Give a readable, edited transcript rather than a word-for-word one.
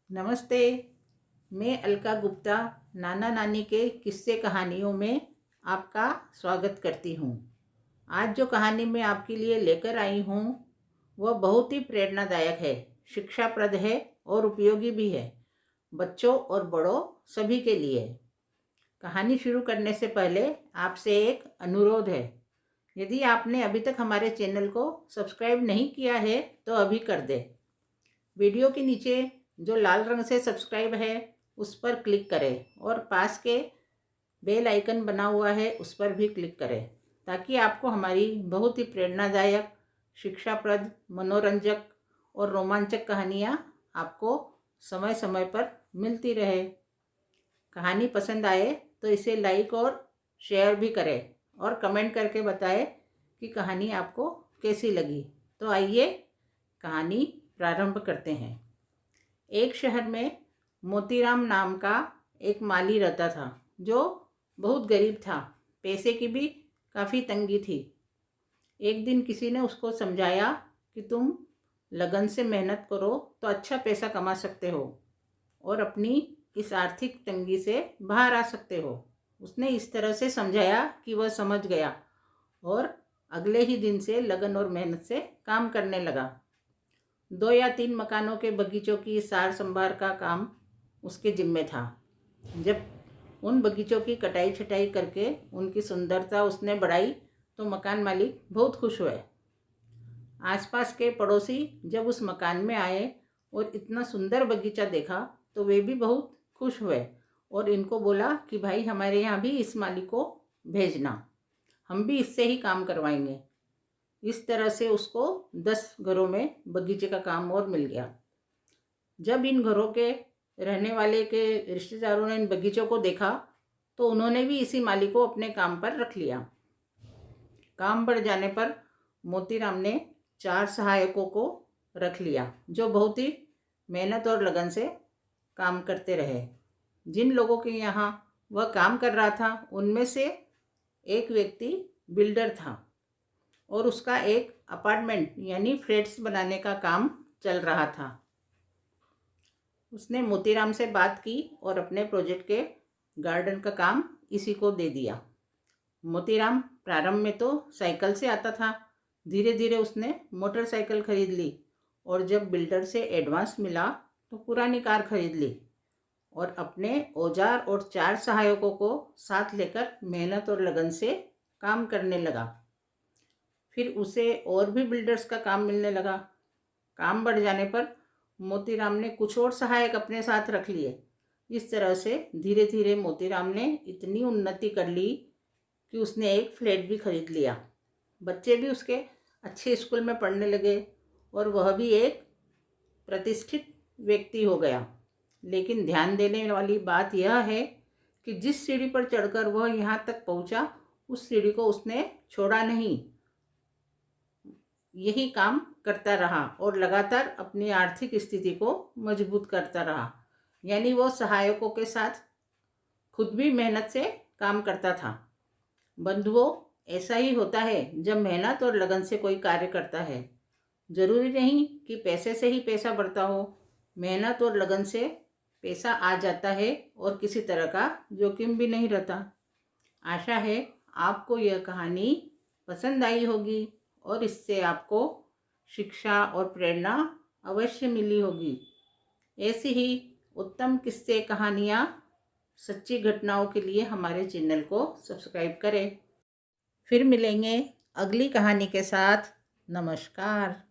नमस्ते। मैं अलका गुप्ता नाना नानी के किस्से कहानियों में आपका स्वागत करती हूँ। आज जो कहानी मैं आपके लिए लेकर आई हूँ वह बहुत ही प्रेरणादायक है, शिक्षाप्रद है और उपयोगी भी है, बच्चों और बड़ों सभी के लिए। कहानी शुरू करने से पहले आपसे एक अनुरोध है। यदि आपने अभी तक हमारे चैनल को सब्सक्राइब नहीं किया है तो अभी कर दें। वीडियो के नीचे जो लाल रंग से सब्सक्राइब है उस पर क्लिक करें और पास के बेल आइकन बना हुआ है उस पर भी क्लिक करें, ताकि आपको हमारी बहुत ही प्रेरणादायक, शिक्षाप्रद, मनोरंजक और रोमांचक कहानियाँ आपको समय समय पर मिलती रहे। कहानी पसंद आए तो इसे लाइक और शेयर भी करें और कमेंट करके बताएं कि कहानी आपको कैसी लगी। तो आइए कहानी प्रारंभ करते हैं। एक शहर में मोतीराम नाम का एक माली रहता था, जो बहुत गरीब था। पैसे की भी काफ़ी तंगी थी। एक दिन किसी ने उसको समझाया कि तुम लगन से मेहनत करो तो अच्छा पैसा कमा सकते हो और अपनी इस आर्थिक तंगी से बाहर आ सकते हो। उसने इस तरह से समझाया कि वह समझ गया और अगले ही दिन से लगन और मेहनत से काम करने लगा। 2 या 3 मकानों के बगीचों की सार संभाल का काम उसके जिम्मे था। जब उन बगीचों की कटाई छटाई करके उनकी सुंदरता उसने बढ़ाई तो मकान मालिक बहुत खुश हुए। आसपास के पड़ोसी जब उस मकान में आए और इतना सुंदर बगीचा देखा तो वे भी बहुत खुश हुए और इनको बोला कि भाई हमारे यहाँ भी इस माली को भेजना, हम भी इससे ही काम करवाएंगे। इस तरह से उसको 10 घरों में बगीचे का काम और मिल गया। जब इन घरों के रहने वाले के रिश्तेदारों ने इन बगीचों को देखा तो उन्होंने भी इसी माली को अपने काम पर रख लिया। काम बढ़ जाने पर मोतीराम ने 4 सहायकों को रख लिया, जो बहुत ही मेहनत और लगन से काम करते रहे। जिन लोगों के यहाँ वह काम कर रहा था उनमें से एक व्यक्ति बिल्डर था और उसका एक अपार्टमेंट यानी फ्लैट्स बनाने का काम चल रहा था। उसने मोतीराम से बात की और अपने प्रोजेक्ट के गार्डन का काम इसी को दे दिया। मोतीराम प्रारंभ में तो साइकिल से आता था। धीरे धीरे उसने मोटरसाइकिल खरीद ली और जब बिल्डर से एडवांस मिला तो पुरानी कार खरीद ली और अपने औजार और 4 सहायकों को साथ लेकर मेहनत और लगन से काम करने लगा। फिर उसे और भी बिल्डर्स का काम मिलने लगा। काम बढ़ जाने पर मोतीराम ने कुछ और सहायक अपने साथ रख लिए। इस तरह से धीरे धीरे मोतीराम ने इतनी उन्नति कर ली कि उसने एक फ्लैट भी खरीद लिया। बच्चे भी उसके अच्छे स्कूल में पढ़ने लगे और वह भी एक प्रतिष्ठित व्यक्ति हो गया। लेकिन ध्यान देने वाली बात यह है कि जिस सीढ़ी पर चढ़कर वह यहाँ तक पहुँचा, उस सीढ़ी को उसने छोड़ा नहीं। यही काम करता रहा और लगातार अपनी आर्थिक स्थिति को मजबूत करता रहा। यानी वो सहायकों के साथ खुद भी मेहनत से काम करता था। बंधुओं, ऐसा ही होता है जब मेहनत और लगन से कोई कार्य करता है। जरूरी नहीं कि पैसे से ही पैसा बढ़ता हो। मेहनत और लगन से पैसा आ जाता है और किसी तरह का जोखिम भी नहीं रहता। आशा है आपको यह कहानी पसंद आई होगी और इससे आपको शिक्षा और प्रेरणा अवश्य मिली होगी। ऐसी ही उत्तम किस्से, कहानियाँ, सच्ची घटनाओं के लिए हमारे चैनल को सब्सक्राइब करें। फिर मिलेंगे अगली कहानी के साथ। नमस्कार।